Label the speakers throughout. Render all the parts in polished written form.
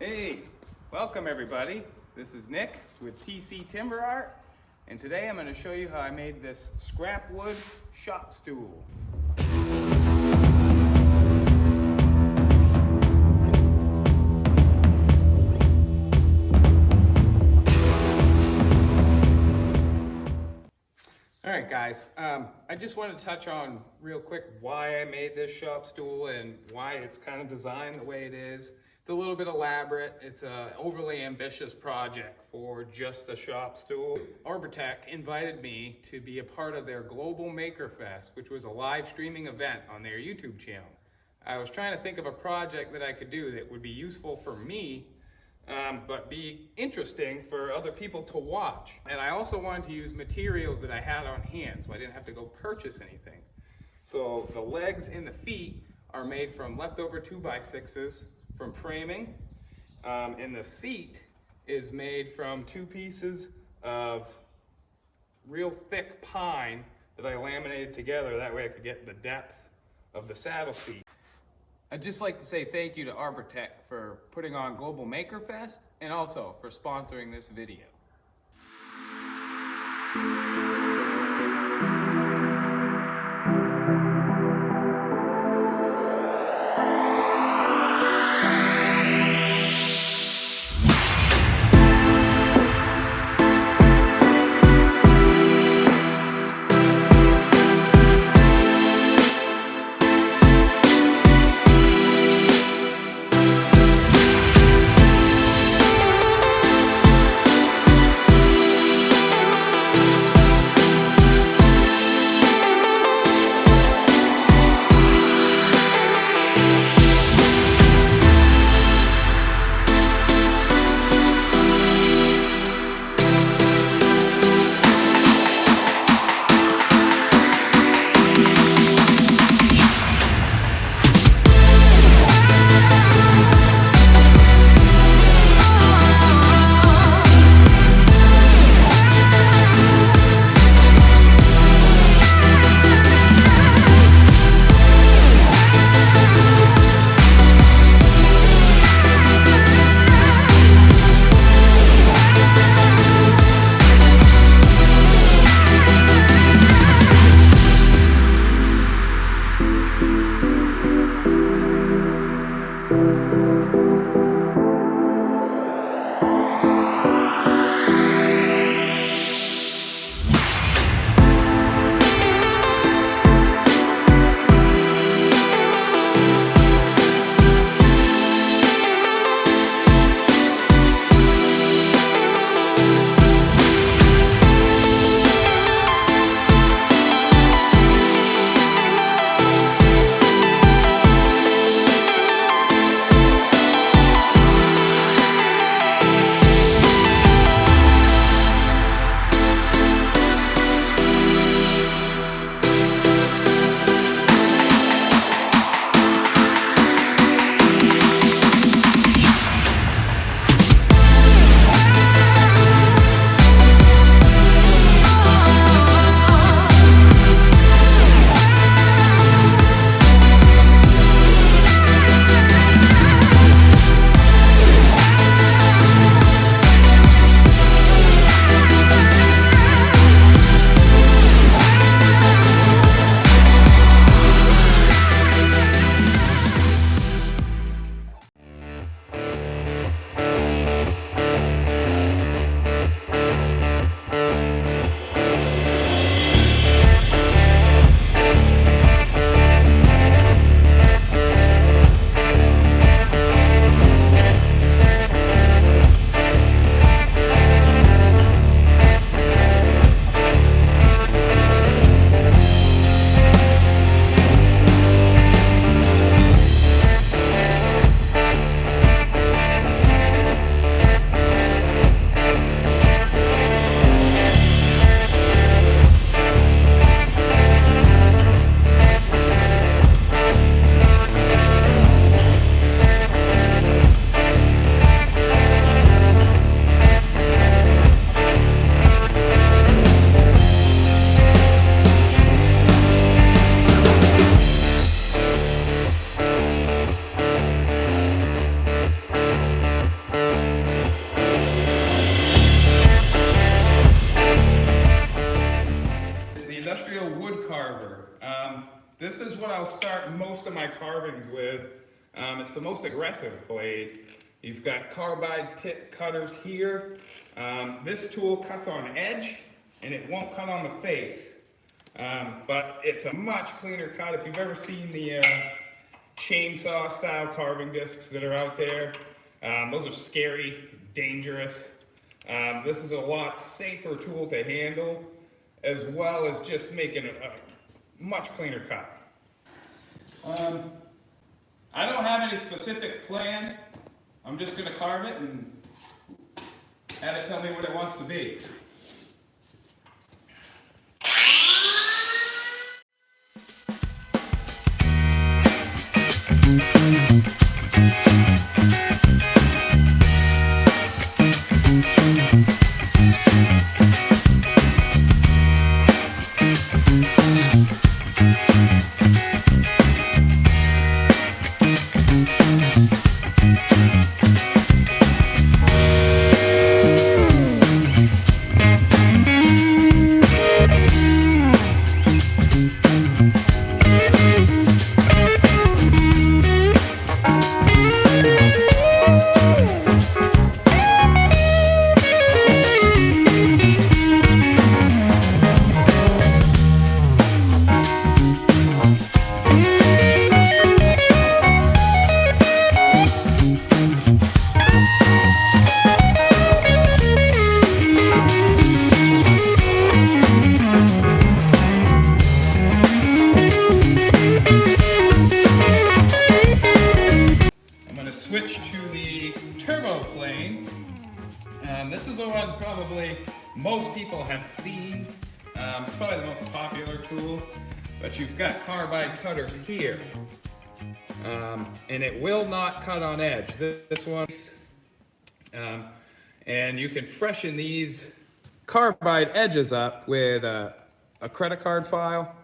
Speaker 1: Hey, welcome everybody. This is Nick with TC Timber Art, and today I'm going to show you how I made this scrap wood shop stool. Alright guys, I just want to touch on real quick why I made this shop stool and why it's kind of designed the way it is. It's a little bit elaborate. It's an overly ambitious project for just a shop stool. Arbortech invited me to be a part of their Global Maker Fest, which was a live streaming event on their YouTube channel. I was trying to think of a project that I could do that would be useful for me, but be interesting for other people to watch. And I also wanted to use materials that I had on hand, so I didn't have to go purchase anything. So the legs and the feet are made from leftover 2x6s from framing, and the seat is made from 2 pieces of real thick pine that I laminated together. That way I could get the depth of the saddle seat. I'd just like to say thank you to Arbortech for putting on Global Maker Fest and also for sponsoring this video. This is what I'll start most of my carvings with. It's the most aggressive blade. You've got carbide tip cutters here. This tool cuts on edge and it won't cut on the face. But it's a much cleaner cut. If you've ever seen the chainsaw style carving discs that are out there, those are scary, dangerous. This is a lot safer tool to handle, as well as just making a much cleaner cut. I don't have any specific plan. I'm just going to carve it and have it tell me what it wants to be. Switch to the turbo plane. This is the one probably most people have seen. It's probably the most popular tool, but you've got carbide cutters here. And it will not cut on edge. This one's, and you can freshen these carbide edges up with a credit card file.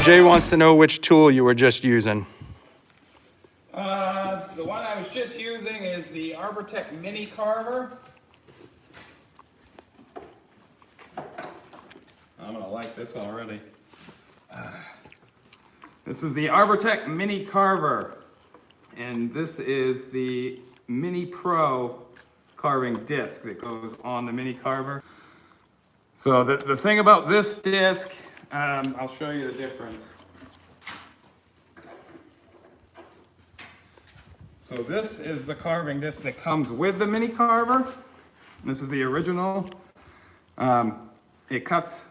Speaker 2: Jay wants to know which tool you were just using.
Speaker 1: The one I was just using is the Arbortech Mini Carver. I'm gonna like this already. This is the Arbortech Mini Carver, and this is the Mini Pro carving disc that goes on the Mini Carver. So the thing about this disc, I'll show you the difference. So this is the carving disc that comes with the Mini Carver. This is the original. It cuts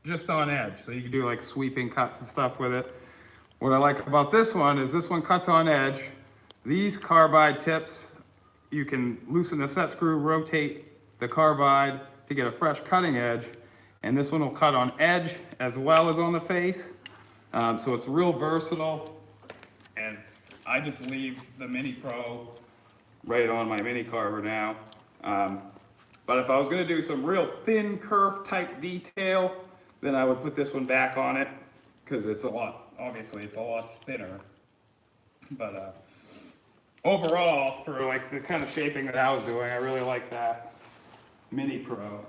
Speaker 1: just on edge, so you can do like sweeping cuts and stuff with it. What I like about this one is this one cuts on edge. These carbide tips, you can loosen the set screw, rotate the carbide to get a fresh cutting edge, and this one will cut on edge as well as on the face. So it's real versatile, and I just leave the Mini Pro right on my Mini Carver now. But if I was gonna do some real thin kerf type detail, then I would put this one back on it, because it's a lot, obviously it's a lot thinner. But overall, for like the kind of shaping that I was doing, I really like that. Mini Pro.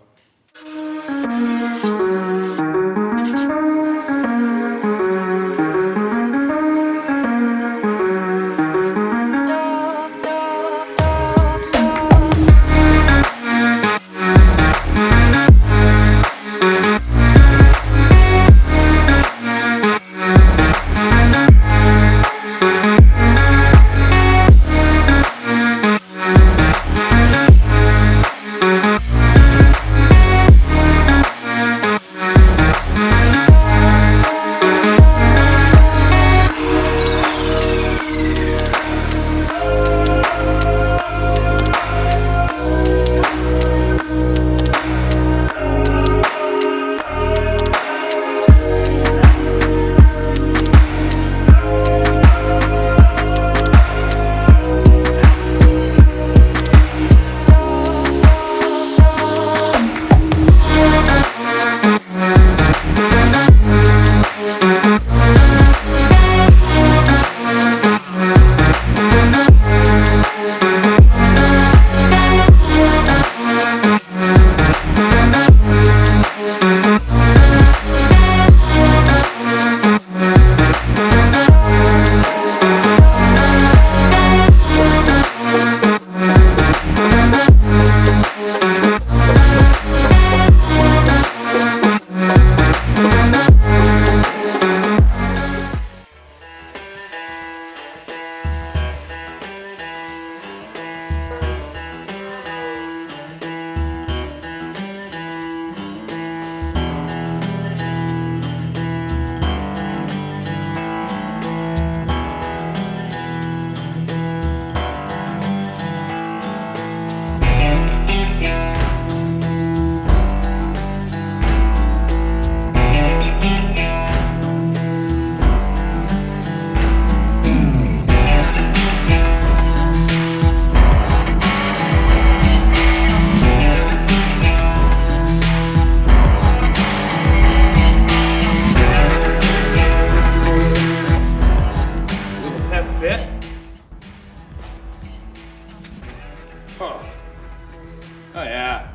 Speaker 1: Oh yeah,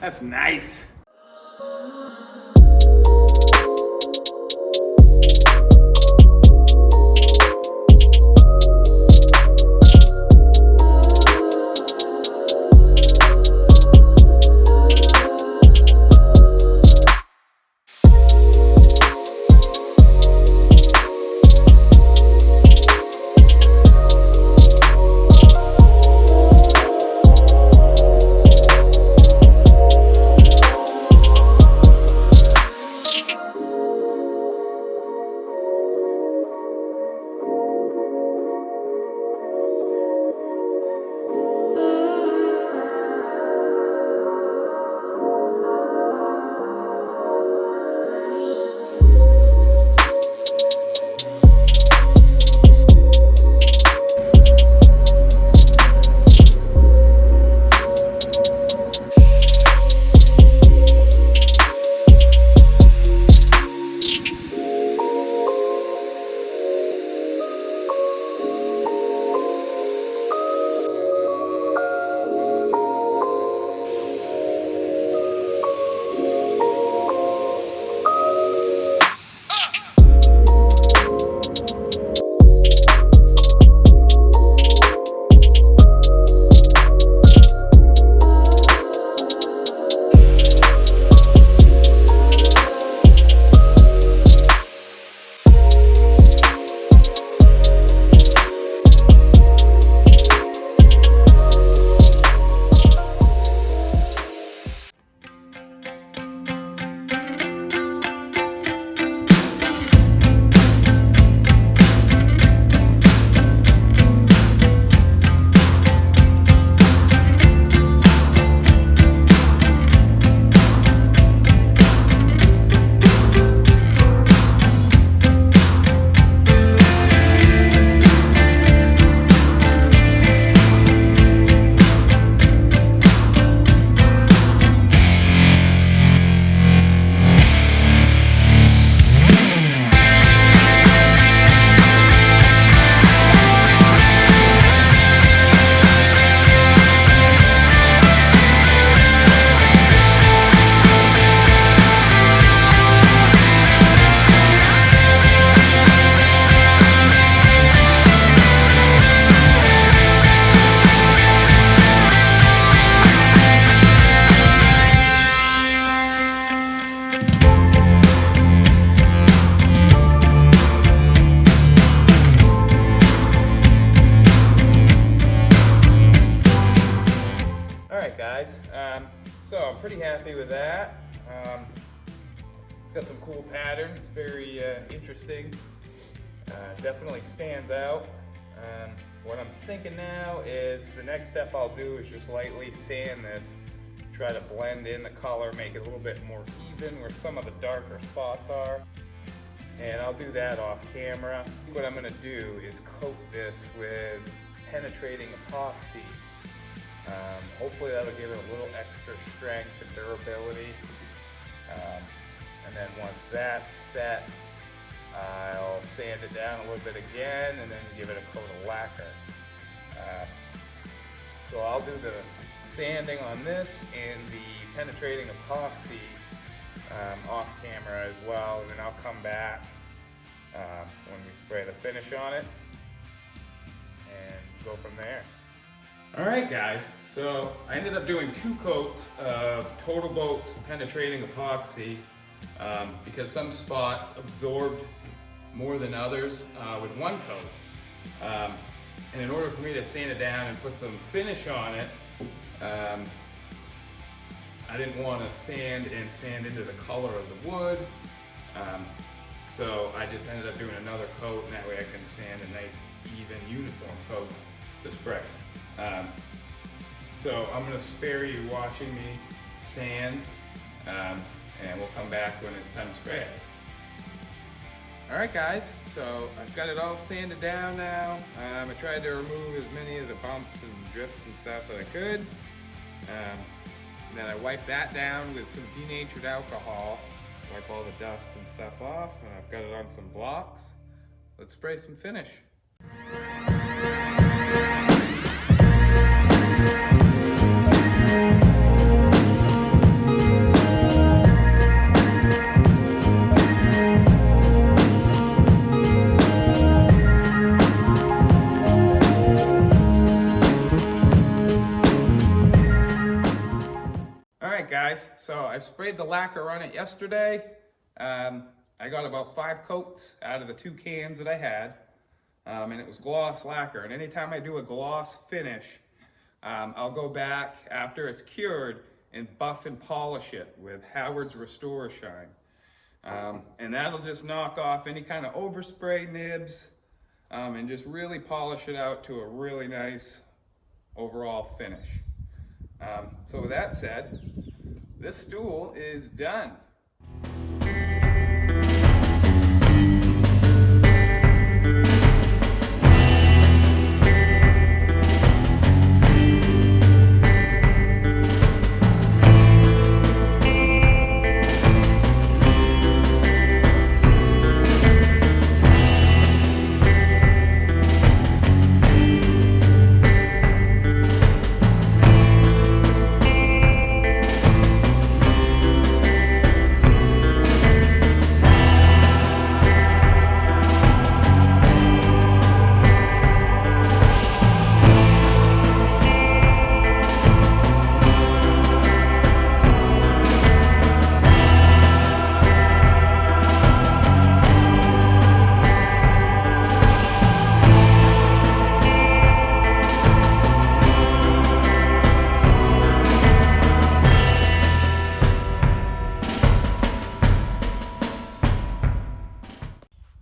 Speaker 1: that's nice. pretty happy with that. It's got some cool patterns, very interesting. Definitely stands out. What I'm thinking now is the next step I'll do is just lightly sand this, try to blend in the color, make it a little bit more even where some of the darker spots are. And I'll do that off camera. What I'm gonna do is coat this with penetrating epoxy. Hopefully that'll give it a little extra strength and durability. And then once that's set, I'll sand it down a little bit again and then give it a coat of lacquer. So I'll do the sanding on this and the penetrating epoxy off camera as well, and then I'll come back when we spray the finish on it and go from there. Alright guys, so I ended up doing 2 coats of Total Boat's penetrating epoxy because some spots absorbed more than others with 1 coat. And in order for me to sand it down and put some finish on it, I didn't want to sand into the color of the wood. So I just ended up doing another coat, and that way I can sand a nice, even, uniform coat to spray. So I'm going to spare you watching me sand, and we'll come back when it's time to spray it. Alright guys, so I've got it all sanded down now. I tried to remove as many of the bumps and drips and stuff that I could. And then I wiped that down with some denatured alcohol, wipe all the dust and stuff off, and I've got it on some blocks. Let's spray some finish. Alright guys, so I sprayed the lacquer on it yesterday. I got about 5 coats out of the 2 cans that I had, and it was gloss lacquer. And anytime I do a gloss finish, I'll go back after it's cured and buff and polish it with Howard's Restore Shine. And that'll just knock off any kind of overspray nibs and just really polish it out to a really nice overall finish. So with that said, this stool is done.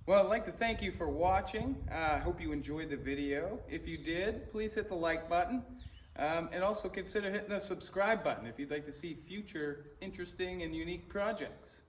Speaker 1: Well, I'd like to thank you for watching. I hope you enjoyed the video. If you did, please hit the like button. And also consider hitting the subscribe button if you'd like to see future interesting and unique projects.